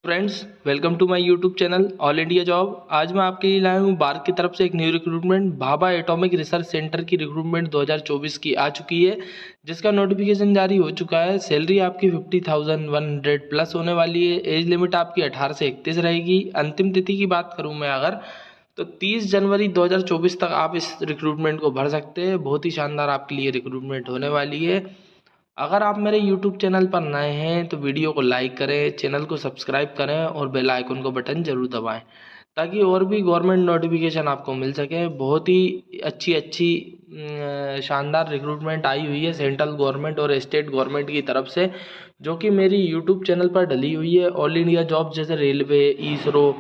Friends, welcome to my YouTube channel All India Job. आज मैं आपके लिए लाया हूँ बार्क की तरफ से एक new recruitment. Bhabha atomic research centre की रिक्रूटमेंट 2024 की आ चुकी है, जिसका नोटिफिकेशन जारी हो चुका है। सैलरी आपकी 50,100 प्लस होने वाली है। एज लिमिट आपकी 18 से 31 रहेगी। अंतिम तिथि की बात करूँ मैं अगर, तो 30 जनवरी 2024 तक आप इस रिक्रूटमेंट को भर सकते हैं। बहुत ही शानदार आपके लिए रिक्रूटमेंट होने वाली है। अगर आप मेरे YouTube चैनल पर नए हैं तो वीडियो को लाइक करें, चैनल को सब्सक्राइब करें और बेल आइकन को बटन जरूर दबाएं, ताकि और भी गवर्नमेंट नोटिफिकेशन आपको मिल सके। बहुत ही अच्छी शानदार रिक्रूटमेंट आई हुई है सेंट्रल गवर्नमेंट और स्टेट गवर्नमेंट की तरफ से, जो कि मेरी YouTube चैनल पर डली हुई है। ऑल इंडिया जॉब जैसे रेलवे, इसरो,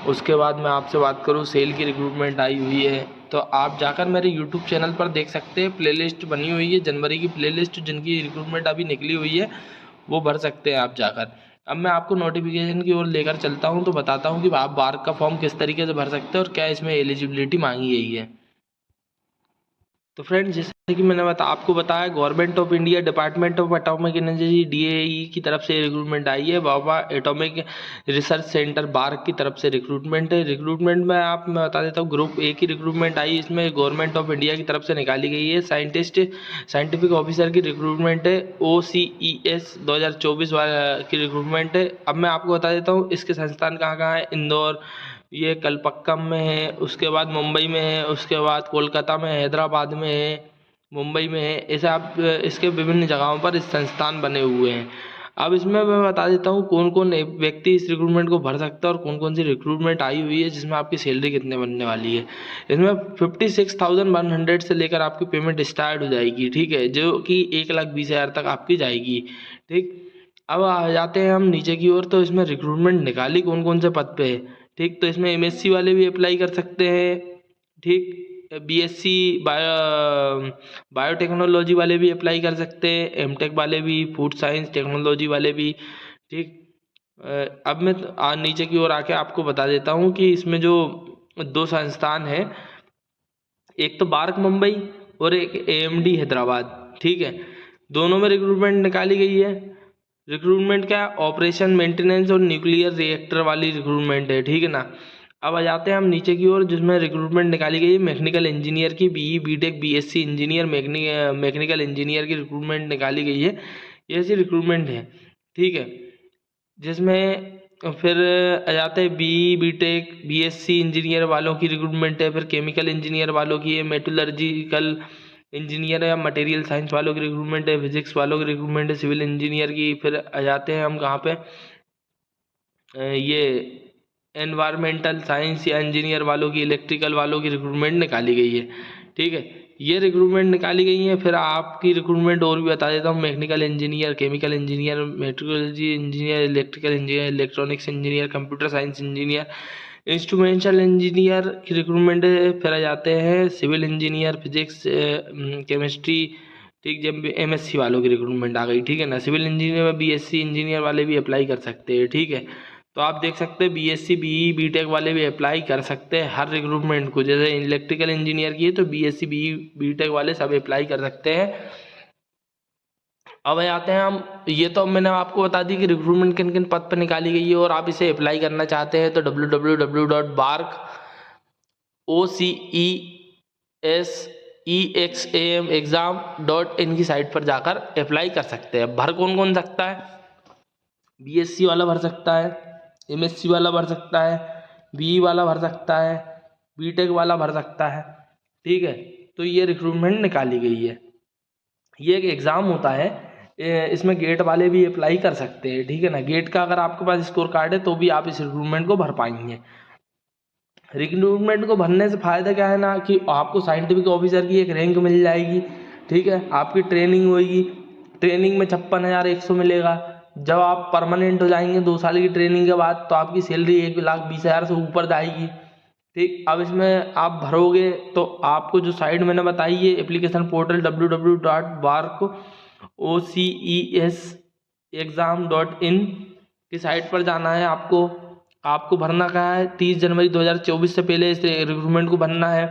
उसके बाद मैं आपसे बात करूँ सेल की रिक्रूटमेंट आई हुई है। तो आप जाकर मेरे YouTube चैनल पर देख सकते हैं, प्लेलिस्ट बनी हुई है जनवरी की प्लेलिस्ट, जिनकी रिक्रूटमेंट अभी निकली हुई है वो भर सकते हैं आप जाकर। अब मैं आपको नोटिफिकेशन की ओर लेकर चलता हूं, तो बताता हूं कि आप बार्क का फॉर्म किस तरीके से भर सकते हैं और क्या इसमें एलिजिबिलिटी मांगी गई है। तो फ्रेंड्स, जैसे कि मैंने आपको बताया, government of India department of atomic energy DAE की तरफ से रिक्रूटमेंट आई है। Bhabha atomic research centre bark की तरफ से रिक्रूटमेंट है। रिक्रूटमेंट में मैं बता देता हूँ, ग्रुप ए की रिक्रूटमेंट आई। इसमें गवर्नमेंट ऑफ इंडिया की तरफ से निकाली गई है। साइंटिफिक ऑफिसर की रिक्रूटमेंट है। OCES 2024 की रिक्रूटमेंट है। अब मैं आपको बता देता हूँ इसके संस्थान कहाँ कहाँ है। इंदौर, ये कलपक्कम में है, उसके बाद मुंबई में है, उसके बाद कोलकाता में, हैदराबाद में है, मुंबई में है। ऐसे आप इसके विभिन्न जगहों पर इस संस्थान बने हुए हैं। अब इसमें मैं बता देता हूँ कौन कौन व्यक्ति इस रिक्रूटमेंट को भर सकता है और कौन कौन सी रिक्रूटमेंट आई हुई है, जिसमें आपकी सैलरी कितने बनने वाली है। इसमें 56,100 से लेकर आपकी पेमेंट स्टार्ट हो जाएगी, ठीक है, जो कि 1,20,000 तक आपकी जाएगी। ठीक, अब आ जाते हैं हम नीचे की ओर। तो इसमें रिक्रूटमेंट निकाली कौन कौन से पद पे है। ठीक, तो इसमें MSc वाले भी अप्लाई कर सकते हैं। ठीक, BSc बायोटेक्नोलॉजी वाले भी अप्लाई कर सकते हैं, MTech वाले भी, फूड साइंस टेक्नोलॉजी वाले भी। ठीक, अब मैं नीचे की ओर आके आपको बता देता हूँ कि इसमें जो दो संस्थान हैं, एक तो बार्क मुंबई और एक AMD हैदराबाद। ठीक है, दोनों में रिक्रूटमेंट निकाली गई है। रिक्रूटमेंट क्या, ऑपरेशन मेंटेनेंस और न्यूक्लियर रिएक्टर वाली रिक्रूटमेंट है। ठीक है ना। अब आ जाते हैं हम नीचे की ओर, जिसमें रिक्रूटमेंट निकाली गई है मैकेनिकल इंजीनियर की। BE BTech BSc engineer mechanical engineer की रिक्रूटमेंट निकाली गई है। ये ऐसी रिक्रूटमेंट है, ठीक है, जिसमें फिर आ जाते हैं BE BTech BSc इंजीनियर वालों की रिक्रूटमेंट है। फिर केमिकल इंजीनियर वालों की है, मेटलर्जिकल इंजीनियर या मटेरियल साइंस वालों की रिक्रूटमेंट है, फिजिक्स वालों की रिक्रूटमेंट है, सिविल इंजीनियर की। फिर आ जाते हैं हम कहाँ पे, ये एनवायरमेंटल साइंस या इंजीनियर वालों की, इलेक्ट्रिकल वालों की रिक्रूटमेंट निकाली गई है। ठीक है, ये रिक्रूटमेंट निकाली गई है। फिर आपकी रिक्रूटमेंट और भी बता देता हूँ, mechanical engineer, chemical engineer, metrology engineer, electrical engineer, electronics engineer, computer science engineer, instrumental engineer की रिक्रूटमेंट है। फिर आ जाते हैं सिविल इंजीनियर, फिजिक्स, केमिस्ट्री। ठीक, जब MSc वालों की रिक्रूटमेंट आ गई, ठीक है ना। सिविल इंजीनियर में BSc इंजीनियर वाले भी अप्लाई कर सकते हैं। ठीक है, तो आप देख सकते हैं BSc BE BTech वाले भी अप्लाई कर सकते हैं हर रिक्रूटमेंट को। जैसे इलेक्ट्रिकल इंजीनियर की है तो BSc BE BTech वाले सब अप्लाई कर सकते हैं। अब आते हैं हम, ये तो मैंने आपको बता दी कि रिक्रूटमेंट किन किन पद पर निकाली गई है, और आप इसे अप्लाई करना चाहते हैं तो www.bark.OCESEXAMexam.in की साइट पर जाकर अप्लाई कर सकते हैं। भर कौन कौन सकता है, BSc वाला भर सकता है, MSc वाला भर सकता है, BE वाला भर सकता है, BTech वाला भर सकता है। ठीक है, तो ये रिक्रूटमेंट निकाली गई है। ये एक एग्ज़ाम होता है, इसमें गेट वाले भी अप्लाई कर सकते हैं। ठीक है ना, गेट का अगर आपके पास स्कोर कार्ड है तो भी आप इस रिक्रूटमेंट को भर पाएंगे। रिक्रूटमेंट को भरने से फ़ायदा क्या है ना, कि आपको साइंटिफिक ऑफिसर की एक रैंक मिल जाएगी। ठीक है, आपकी ट्रेनिंग होगी, ट्रेनिंग में 56,100 मिलेगा। जब आप परमानेंट हो जाएंगे 2 साल की ट्रेनिंग के बाद, तो आपकी सैलरी 1,20,000 से ऊपर जाएगी। ठीक, अब इसमें आप भरोगे तो आपको जो साइट मैंने बताई है, एप्लीकेशन पोर्टल www.bark.OCESEXAM.in की साइट पर जाना है आपको भरना क्या है, 30 जनवरी 2024 से पहले इस रिक्रूटमेंट को भरना है।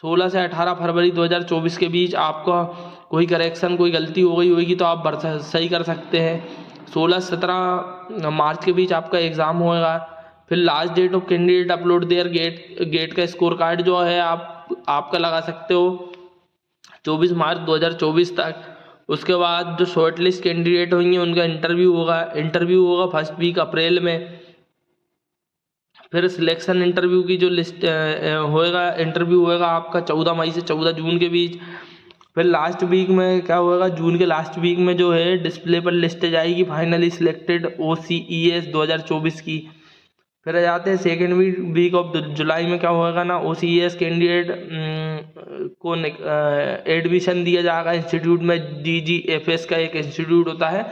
16 से 18 फरवरी 2024 के बीच आपका कोई करेक्शन, कोई गलती हो गई होगी तो आप सही कर सकते हैं। 16-17 मार्च के बीच आपका एग्ज़ाम होगा। फिर last date of candidate upload there GATE का स्कोर कार्ड जो है आपका लगा सकते हो 24 मार्च 2024 तक। उसके बाद जो शॉर्ट लिस्ट कैंडिडेट होंगे उनका इंटरव्यू होगा फर्स्ट वीक अप्रैल में। फिर सिलेक्शन इंटरव्यू की जो लिस्ट इंटरव्यू होएगा आपका 14 मई से 14 जून के बीच। फिर लास्ट वीक में क्या होएगा, जून के लास्ट वीक में जो है डिस्प्ले पर लिस्ट जाएगी फाइनली सिलेक्टेड OCES 2024 की। फिर आ जाते हैं सेकेंड वीक ऑफ जुलाई में क्या होएगा ना, OCES कैंडिडेट को एडमिशन दिया जाएगा इंस्टीट्यूट में। GGFS का एक इंस्टीट्यूट होता है,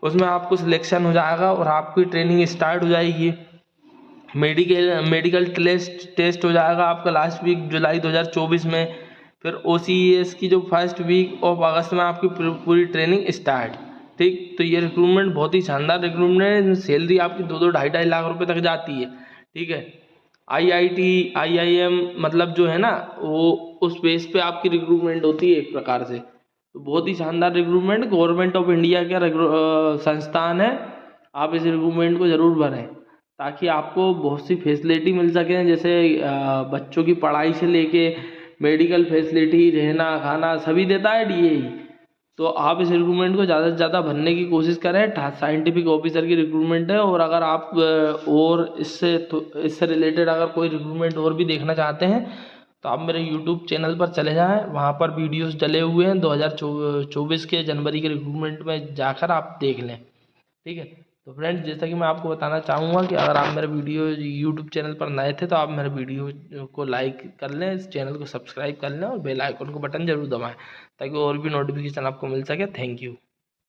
उसमें आपको सिलेक्शन हो जाएगा और आपकी ट्रेनिंग स्टार्ट हो जाएगी। मेडिकल टेस्ट हो जाएगा आपका लास्ट वीक जुलाई 2024 में। फिर OCES की जो फर्स्ट वीक ऑफ अगस्त में आपकी पूरी ट्रेनिंग स्टार्ट। ठीक, तो ये रिक्रूटमेंट बहुत ही शानदार रिक्रूटमेंट है। सैलरी आपकी 2-2, 2.5 लाख रुपए तक जाती है। ठीक है, IIT IIM मतलब जो है ना वो उस बेस पे आपकी रिक्रूटमेंट होती है एक प्रकार से। तो बहुत ही शानदार रिक्रूटमेंट, गवर्नमेंट ऑफ इंडिया का संस्थान है। आप इस रिक्रूटमेंट को ज़रूर भरें ताकि आपको बहुत सी फैसिलिटी मिल सके, जैसे बच्चों की पढ़ाई से लेके मेडिकल फैसिलिटी, रहना खाना सभी देता है DAE। तो आप इस रिक्रूटमेंट को ज़्यादा से ज़्यादा भरने की कोशिश करें। साइंटिफिक ऑफिसर की रिक्रूटमेंट है। और अगर आप और इससे रिलेटेड अगर कोई रिक्रूटमेंट और भी देखना चाहते हैं तो आप मेरे YouTube चैनल पर चले जाएं, वहाँ पर वीडियोस डले हुए हैं 2024 के जनवरी के रिक्रूटमेंट में जाकर आप देख लें। ठीक है, तो फ्रेंड्स जैसा कि मैं आपको बताना चाहूँगा कि अगर आप मेरे वीडियो YouTube चैनल पर नए थे तो आप मेरे वीडियो को लाइक कर लें, इस चैनल को सब्सक्राइब कर लें और बेल आइकन को बटन जरूर दबाएं ताकि और भी नोटिफिकेशन आपको मिल सके। Thank you.